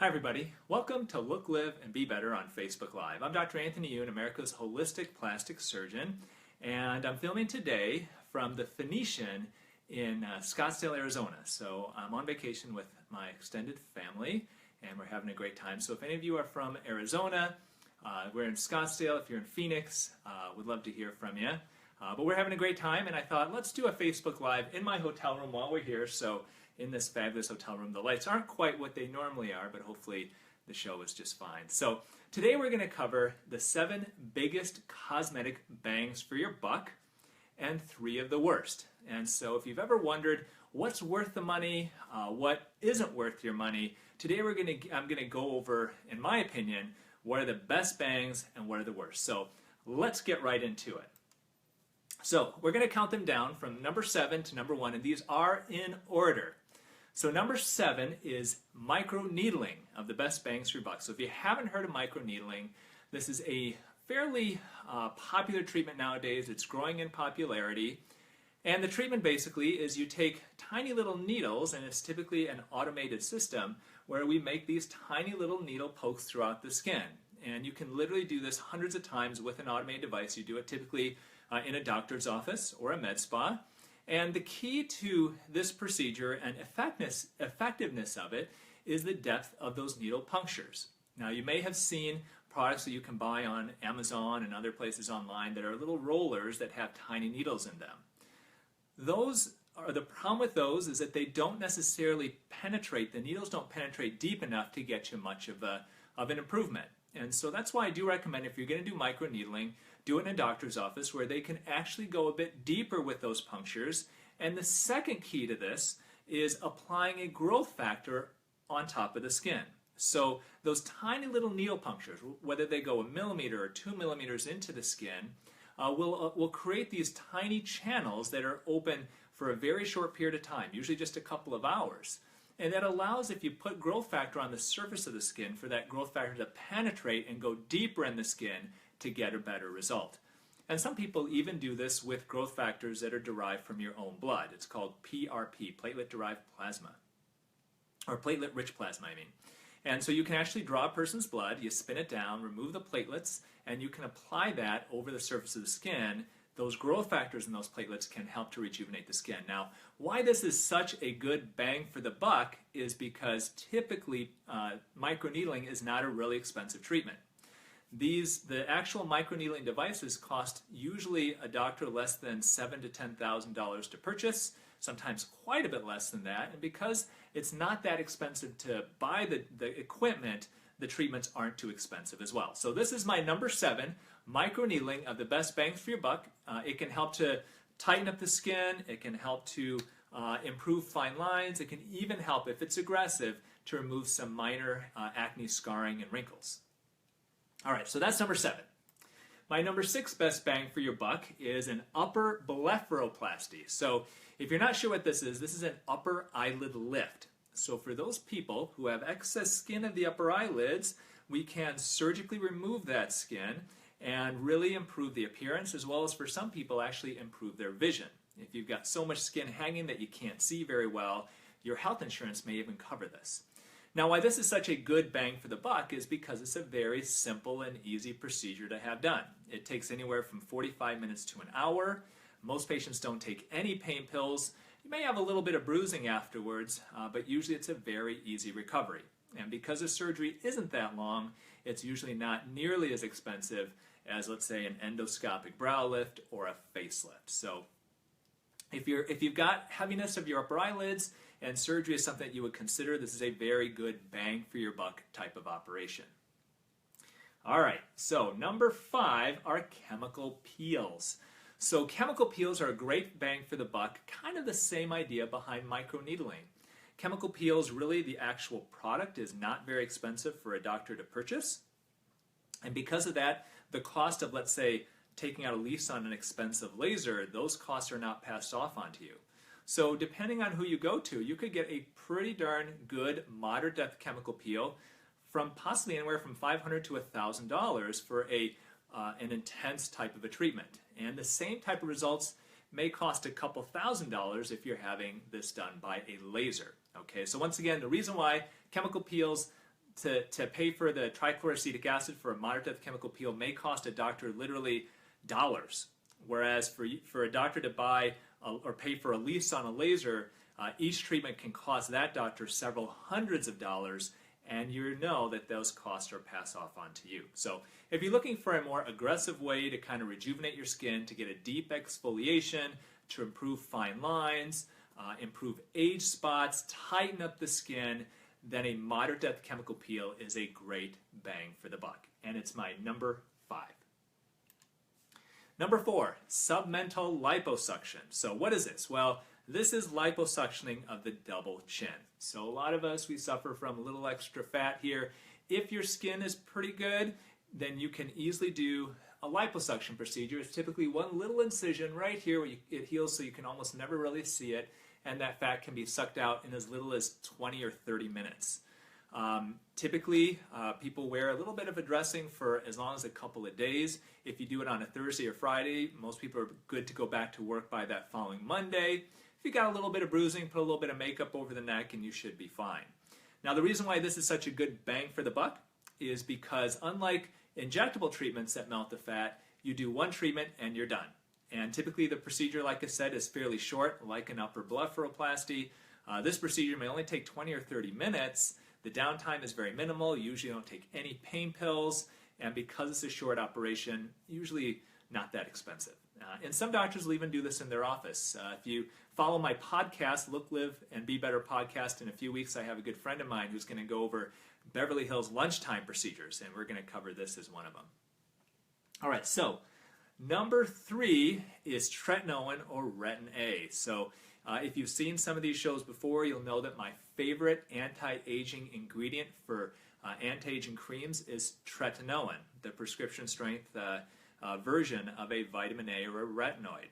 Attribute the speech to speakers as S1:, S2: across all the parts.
S1: Hi everybody, welcome to Look, Live, and Be Better on Facebook Live. I'm Dr. Anthony Youn, America's holistic plastic surgeon, and I'm filming today from the Phoenician in Scottsdale, Arizona. So I'm on vacation with my extended family, and we're having a great time. So if any of you are from Arizona, we're in Scottsdale. If you're in Phoenix, we'd love to hear from you. But we're having a great time, and I thought, let's do a Facebook Live in my hotel room while we're here. So in this fabulous hotel room, the lights aren't quite what they normally are, but hopefully the show is just fine. So today we're going to cover the 7 biggest cosmetic bangs for your buck and 3 of the worst. And so if you've ever wondered what's worth the money, what isn't worth your money, today I'm going to go over, in my opinion, what are the best bangs and what are the worst. So let's get right into it. So we're going to count them down from number 7 to number 1, and these are in order. So number 7 is microneedling, of the best bangs for your buck. So if you haven't heard of microneedling, this is a fairly popular treatment nowadays. It's growing in popularity. And the treatment basically is you take tiny little needles, and it's typically an automated system where we make these tiny little needle pokes throughout the skin. And you can literally do this hundreds of times with an automated device. You do it typically in a doctor's office or a med spa. And the key to this procedure and effectiveness of it is the depth of those needle punctures. Now, you may have seen products that you can buy on Amazon and other places online that are little rollers that have tiny needles in them. The problem with those is that they don't necessarily penetrate, the needles don't penetrate deep enough to get you much of an improvement. And so that's why I do recommend, if you're going to do microneedling, do it in a doctor's office where they can actually go a bit deeper with those punctures. And the second key to this is applying a growth factor on top of the skin. So those tiny little needle punctures, whether they go 1 millimeter or 2 millimeters into the skin, will create these tiny channels that are open for a very short period of time, usually just a couple of hours. And that allows, if you put growth factor on the surface of the skin, for that growth factor to penetrate and go deeper in the skin to get a better result. And some people even do this with growth factors that are derived from your own blood. It's called PRP, platelet-derived plasma, or platelet-rich plasma, I mean. And so you can actually draw a person's blood, you spin it down, remove the platelets, and you can apply that over the surface of the skin. Those growth factors in those platelets can help to rejuvenate the skin. Now, why this is such a good bang for the buck is because typically microneedling is not a really expensive treatment. The actual microneedling devices cost usually a doctor less than $7,000 to $10,000 to purchase, sometimes quite a bit less than that. And because it's not that expensive to buy the equipment, the treatments aren't too expensive as well. So this is my number 7, microneedling, of the best bangs for your buck. It can help to tighten up the skin. It can help to improve fine lines. It can even help, if it's aggressive, to remove some minor acne scarring and wrinkles. All right, so that's number 7. My number 6 best bang for your buck is an upper blepharoplasty. So if you're not sure what this is an upper eyelid lift. So for those people who have excess skin of the upper eyelids, we can surgically remove that skin and really improve the appearance, as well as for some people actually improve their vision. If you've got so much skin hanging that you can't see very well, your health insurance may even cover this. Now, why this is such a good bang for the buck is because it's a very simple and easy procedure to have done. It takes anywhere from 45 minutes to an hour. Most patients don't take any pain pills. You may have a little bit of bruising afterwards, but usually it's a very easy recovery. And because the surgery isn't that long, it's usually not nearly as expensive as, let's say, an endoscopic brow lift or a facelift. So if you've got heaviness of your upper eyelids and surgery is something that you would consider, this is a very good bang for your buck type of operation. All right, so number 5 are chemical peels. So chemical peels are a great bang for the buck, kind of the same idea behind microneedling. Chemical peels, really the actual product is not very expensive for a doctor to purchase. And because of that, the cost of, let's say, taking out a lease on an expensive laser, those costs are not passed off onto you. So depending on who you go to, you could get a pretty darn good moderate depth chemical peel from possibly anywhere from $500 to $1,000 for an intense type of a treatment. And the same type of results may cost a couple $1,000s if you're having this done by a laser. Okay, so once again, the reason why chemical peels to pay for the trichloroacetic acid for a moderate depth chemical peel may cost a doctor literally dollars. Whereas for a doctor to buy or pay for a lease on a laser, each treatment can cost that doctor several hundreds of dollars, and you know that those costs are passed off on to you. So if you're looking for a more aggressive way to kind of rejuvenate your skin, to get a deep exfoliation, to improve fine lines, improve age spots, tighten up the skin, then a moderate depth chemical peel is a great bang for the buck. And it's my number 5. Number 4, submental liposuction. So what is this? Well, this is liposuctioning of the double chin. So a lot of us, we suffer from a little extra fat here. If your skin is pretty good, then you can easily do a liposuction procedure. It's typically one little incision right here where it heals so you can almost never really see it, and that fat can be sucked out in as little as 20 or 30 minutes. Typically, people wear a little bit of a dressing for as long as a couple of days. If you do it on a Thursday or Friday, most people are good to go back to work by that following Monday. If you got a little bit of bruising, put a little bit of makeup over the neck and you should be fine. Now, the reason why this is such a good bang for the buck is because unlike injectable treatments that melt the fat, you do one treatment and you're done. And typically the procedure, like I said, is fairly short, like an upper blepharoplasty. This procedure may only take 20 or 30 minutes. The downtime is very minimal. You usually don't take any pain pills. And because it's a short operation, usually not that expensive. And some doctors will even do this in their office. If you follow my podcast, Look, Live, and Be Better podcast, in a few weeks I have a good friend of mine who's going to go over Beverly Hills lunchtime procedures, and we're going to cover this as one of them. All right, so number 3 is Tretinoin or Retin A. So if you've seen some of these shows before, you'll know that my favorite anti-aging ingredient for anti-aging creams is Tretinoin, the prescription strength version of a vitamin A or a retinoid.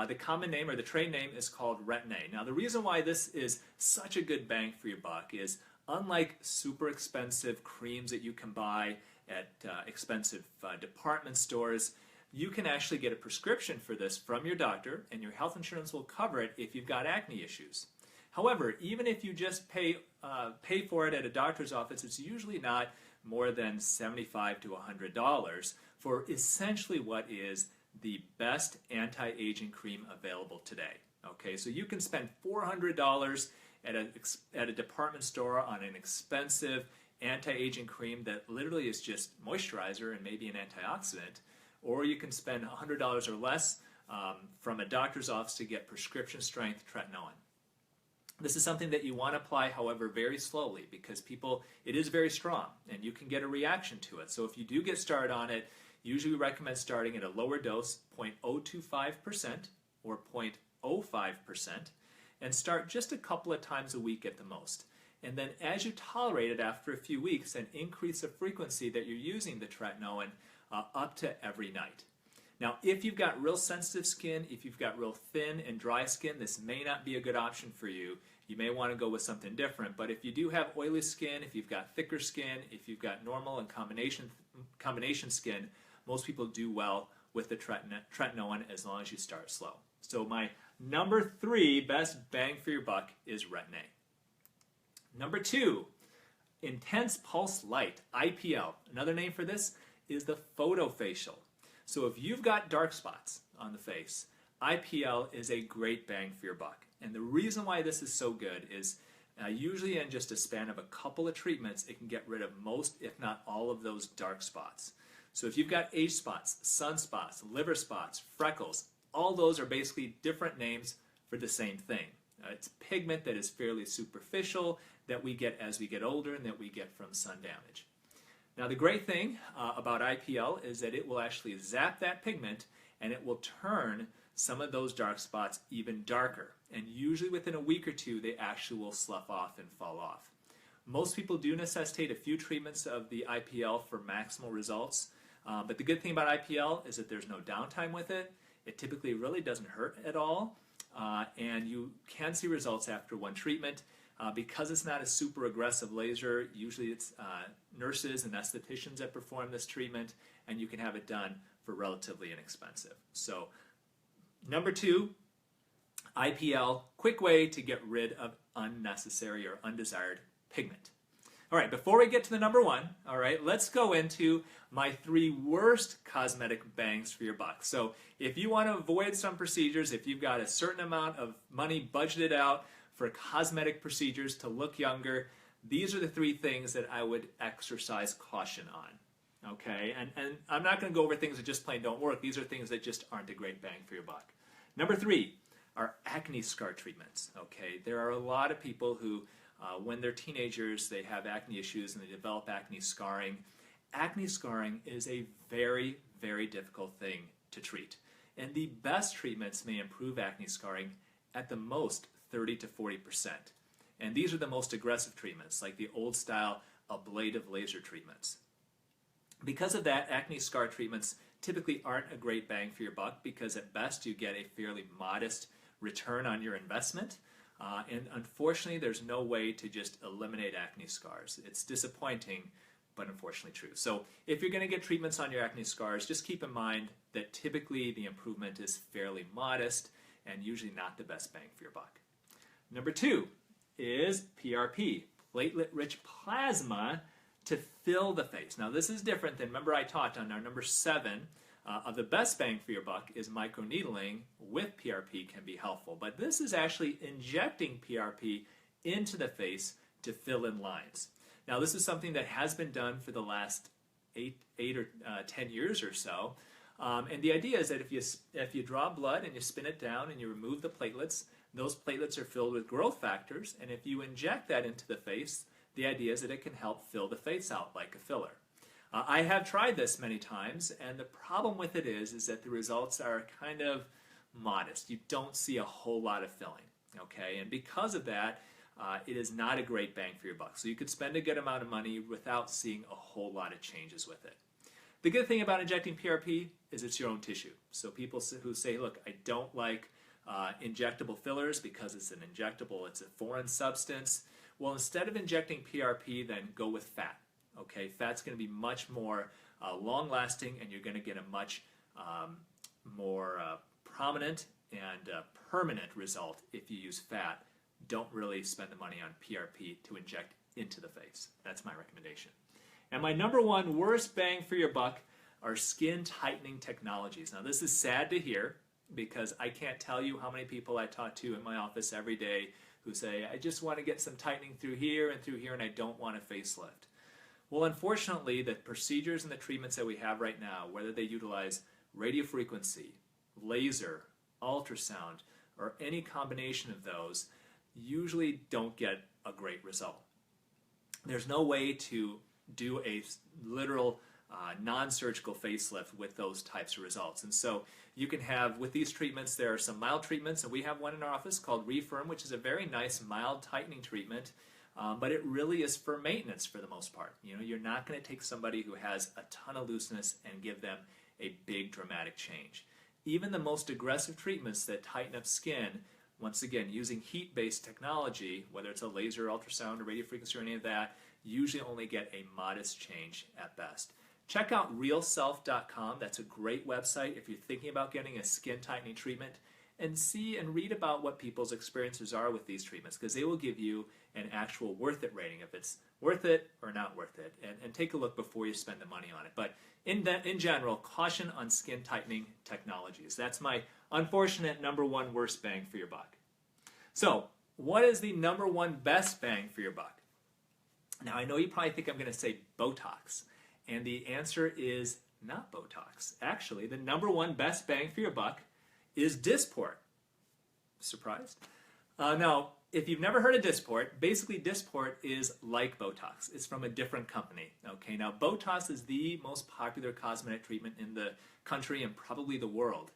S1: The common name or the trade name is called Retin A. Now the reason why this is such a good bang for your buck is unlike super expensive creams that you can buy at expensive department stores, you can actually get a prescription for this from your doctor, and your health insurance will cover it if you've got acne issues. However, even if you just pay for it at a doctor's office, it's usually not more than $75 to $100 for essentially what is the best anti-aging cream available today. Okay, so you can spend $400 at a department store on an expensive anti-aging cream that literally is just moisturizer and maybe an antioxidant, or you can spend $100 or less from a doctor's office to get prescription strength Tretinoin. This is something that you want to apply, however, very slowly because it is very strong and you can get a reaction to it. So if you do get started on it, usually we recommend starting at a lower dose, 0.025% or 0.05%, and start just a couple of times a week at the most. And then as you tolerate it after a few weeks, then increase the frequency that you're using the Tretinoin up to every night. Now, if you've got real sensitive skin, if you've got real thin and dry skin, this may not be a good option for you. You may want to go with something different. But if you do have oily skin, if you've got thicker skin, if you've got normal and combination skin, most people do well with the Tretinoin as long as you start slow. So my number 3 best bang for your buck is Retin A. Number 2, Intense Pulse Light, IPL. Another name for this is the photofacial. So if you've got dark spots on the face, IPL is a great bang for your buck. And the reason why this is so good is usually in just a span of a couple of treatments, it can get rid of most, if not all, of those dark spots. So if you've got age spots, sunspots, liver spots, freckles, all those are basically different names for the same thing. It's pigment that is fairly superficial that we get as we get older and that we get from sun damage. Now the great thing about IPL is that it will actually zap that pigment and it will turn some of those dark spots even darker. And usually within a week or two, they actually will slough off and fall off. Most people do necessitate a few treatments of the IPL for maximal results. But the good thing about IPL is that there's no downtime with it. It typically really doesn't hurt at all. And you can see results after one treatment. Because it's not a super aggressive laser, usually it's nurses and estheticians that perform this treatment, and you can have it done for relatively inexpensive. So, number 2, IPL, quick way to get rid of unnecessary or undesired pigment. All right, before we get to the number one, all right, let's go into my 3 worst cosmetic bangs for your buck. So if you want to avoid some procedures, if you've got a certain amount of money budgeted out for cosmetic procedures to look younger, these are the 3 things that I would exercise caution on. Okay, and I'm not going to go over things that just plain don't work. These are things that just aren't a great bang for your buck. Number 3 are acne scar treatments. Okay, there are a lot of people who, when they're teenagers, they have acne issues and they develop acne scarring. Acne scarring is a very, very difficult thing to treat. And the best treatments may improve acne scarring at the most 30 to 40%. And these are the most aggressive treatments, like the old style ablative laser treatments. Because of that, acne scar treatments typically aren't a great bang for your buck, because at best you get a fairly modest return on your investment. And unfortunately, there's no way to just eliminate acne scars. It's disappointing, but unfortunately true. So if you're going to get treatments on your acne scars, just keep in mind that typically the improvement is fairly modest and usually not the best bang for your buck. Number 2 is PRP, platelet-rich plasma, to fill the face. Now this is different than, remember I taught on our number 7 of the best bang for your buck is microneedling with PRP can be helpful. But this is actually injecting PRP into the face to fill in lines. Now this is something that has been done for the last 8 or 10 years or so. And the idea is that if you draw blood and you spin it down and you remove the platelets, those platelets are filled with growth factors, and if you inject that into the face, the idea is that it can help fill the face out like a filler. I have tried this many times, and the problem with it is that the results are kind of modest. You don't see a whole lot of filling, okay? And because of that, it is not a great bang for your buck. So you could spend a good amount of money without seeing a whole lot of changes with it. The good thing about injecting PRP is it's your own tissue. So people who say, look, I don't like injectable fillers because it's an injectable, it's a foreign substance. Well, instead of injecting PRP, then go with fat. Okay, fat's going to be much more long-lasting, and you're going to get a much more prominent and permanent result if you use fat. Don't really spend the money on PRP to inject into the face. That's my recommendation. And my number 1 worst bang for your buck are skin tightening technologies. Now this is sad to hear, because I can't tell you how many people I talk to in my office every day who say, I just want to get some tightening through here, and I don't want a facelift. Well, unfortunately, the procedures and the treatments that we have right now, whether they utilize radiofrequency, laser, ultrasound, or any combination of those, usually don't get a great result. There's no way to do a literal non-surgical facelift with those types of results. And so you can have, with these treatments, there are some mild treatments, and we have one in our office called Refirm, which is a very nice mild tightening treatment, but it really is for maintenance for the most part. You know, you're not going to take somebody who has a ton of looseness and give them a big dramatic change. Even the most aggressive treatments that tighten up skin, once again, using heat-based technology, whether it's a laser, ultrasound, or radiofrequency or any of that, usually only get a modest change at best. Check out realself.com. That's a great website if you're thinking about getting a skin tightening treatment, and see and read about what people's experiences are with these treatments, because they will give you an actual worth it rating, if it's worth it or not worth it, and take a look before you spend the money on it. But in general, caution on skin tightening technologies. That's my unfortunate number 1 worst bang for your buck. So what is the number 1 best bang for your buck? Now I know you probably think I'm going to say Botox, and the answer is not Botox. Actually, the number 1 best bang for your buck is Dysport. Surprised? Now, if you've never heard of Dysport, basically Dysport is like Botox. It's from a different company. Okay, now Botox is the most popular cosmetic treatment in the country and probably the world.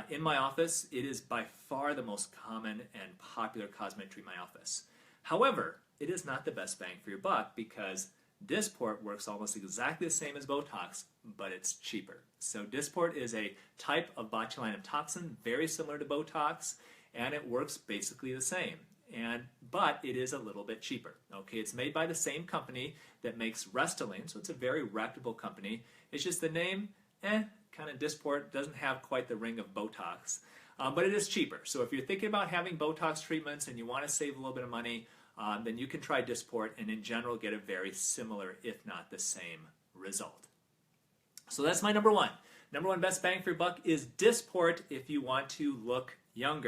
S1: In my office, it is by far the most common and popular cosmetic treatment in my office. However, it is not the best bang for your buck, because Dysport works almost exactly the same as Botox, but it's cheaper. So Dysport is a type of botulinum toxin, very similar to Botox, and it works basically the same. But it is a little bit cheaper. Okay, it's made by the same company that makes Restylane, so it's a very reputable company. It's just the name, kind of Dysport, doesn't have quite the ring of Botox, but it is cheaper. So if you're thinking about having Botox treatments and you want to save a little bit of money, then you can try Dysport and in general get a very similar, if not the same, result. So that's my number one. Number one best bang for your buck is Dysport if you want to look younger.